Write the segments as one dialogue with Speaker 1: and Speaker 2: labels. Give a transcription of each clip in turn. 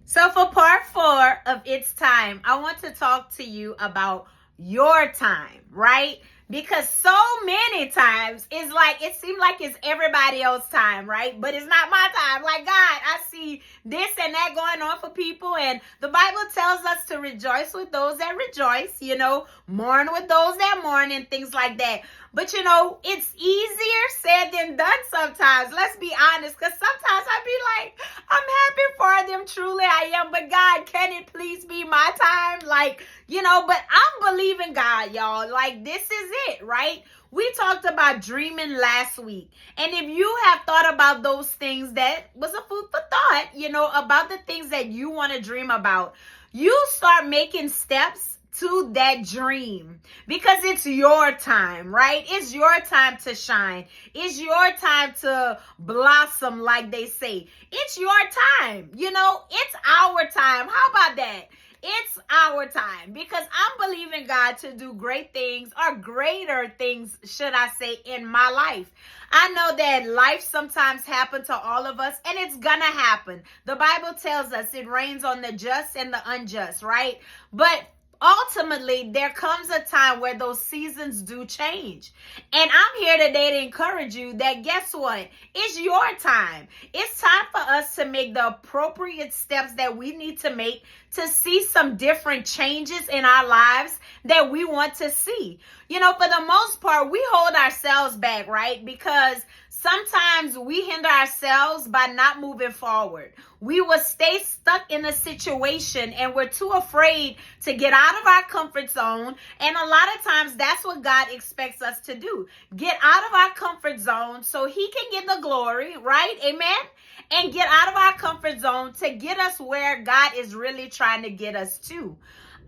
Speaker 1: So for part 4 of It's Time, I want to talk to you about your time, right? Because so many times it seems like it's everybody else's time, right? But it's not my time. Like, God, I see this and that going on for people, and the Bible tells us to rejoice with those that rejoice, mourn with those that mourn and things like that. But it's easier said than done sometimes. Let's be honest, because sometimes I be like, I'm happy for them, truly I am, but God, can it please be my time? But I'm believing God, y'all. Like, this is it, right? We talked about dreaming last week. And if you have thought about those things, that was a food for thought, about the things that you want to dream about. You start making steps to that dream because it's your time, right? It's your time to shine. It's your time to blossom, like they say. It's your time. It's our time. How about that? It's our time because I'm believing God to do great things, or greater things, should I say, in my life. I know that life sometimes happens to all of us, and it's gonna happen. The Bible tells us it rains on the just and the unjust, right? But ultimately, there comes a time where those seasons do change. And I'm here today to encourage you that, guess what? It's your time. It's time for us to make the appropriate steps that we need to make to see some different changes in our lives that we want to see. For the most part, we hold ourselves back, right? Because sometimes we hinder ourselves by not moving forward. We will stay stuck in a situation and we're too afraid to get out of our comfort zone. And a lot of times that's what God expects us to do. Get out of our comfort zone so he can get the glory, right? Amen? And get out of our comfort zone to get us where God is really trying to get us to.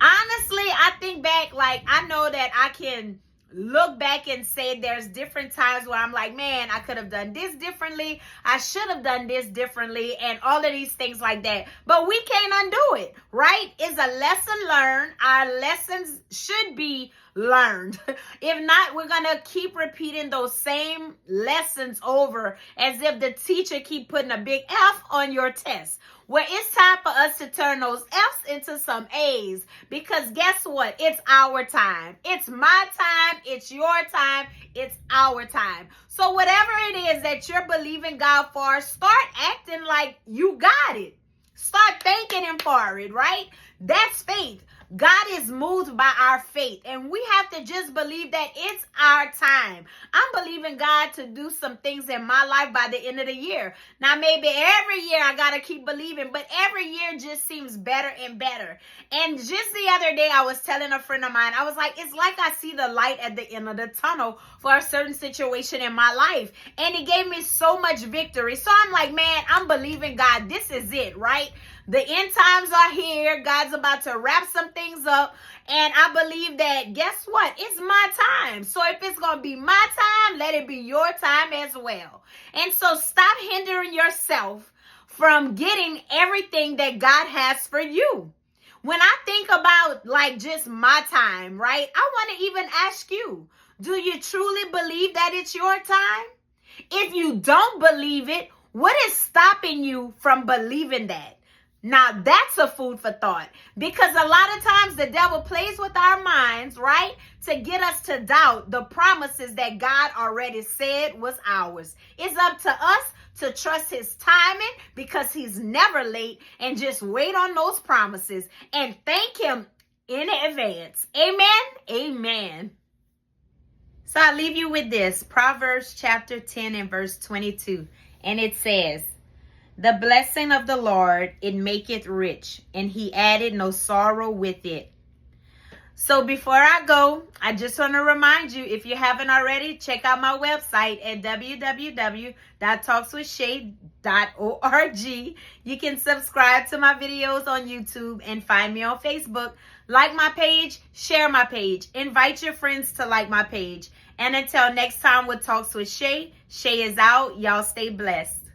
Speaker 1: Honestly, I think back, I know that I can look back and say there's different times where I'm like, man, I could have done this differently. I should have done this differently, and all of these things like that. But we can't undo it, right? It's a lesson learned. Our lessons should be learned. If not, we're going to keep repeating those same lessons over as if the teacher keep putting a big F on your test. Well, it's time for us to turn those F's into some A's, because guess what? It's our time. It's my time. It's your time. It's our time. So whatever it is that you're believing God for, start acting like you got it. Start thanking him for it, right? That's faith. God is moved by our faith, and we have to just believe that it's our time. I'm believing God to do some things in my life by the end of the year. Now, maybe every year I got to keep believing, but every year just seems better and better. And just the other day, I was telling a friend of mine, I was like, it's like I see the light at the end of the tunnel for a certain situation in my life. And it gave me so much victory. So I'm like, man, I'm believing God. This is it, right? The end times are here. God's about to wrap some things up. And I believe that, guess what? It's my time. So if it's going to be my time, let it be your time as well. And so stop hindering yourself from getting everything that God has for you. When I think about just my time, right? I want to even ask you, do you truly believe that it's your time? If you don't believe it, what is stopping you from believing that? Now, that's a food for thought, because a lot of times the devil plays with our minds, right, to get us to doubt the promises that God already said was ours. It's up to us to trust his timing, because he's never late, and just wait on those promises and thank him in advance. Amen? Amen. So I leave you with this, Proverbs chapter 10 and verse 22, and it says, "The blessing of the Lord, it maketh rich, and he added no sorrow with it." So before I go, I just want to remind you, if you haven't already, check out my website at www.talkswithshay.org. You can subscribe to my videos on YouTube and find me on Facebook. Like my page, share my page, invite your friends to like my page. And until next time with Talks with Shay, Shay is out. Y'all stay blessed.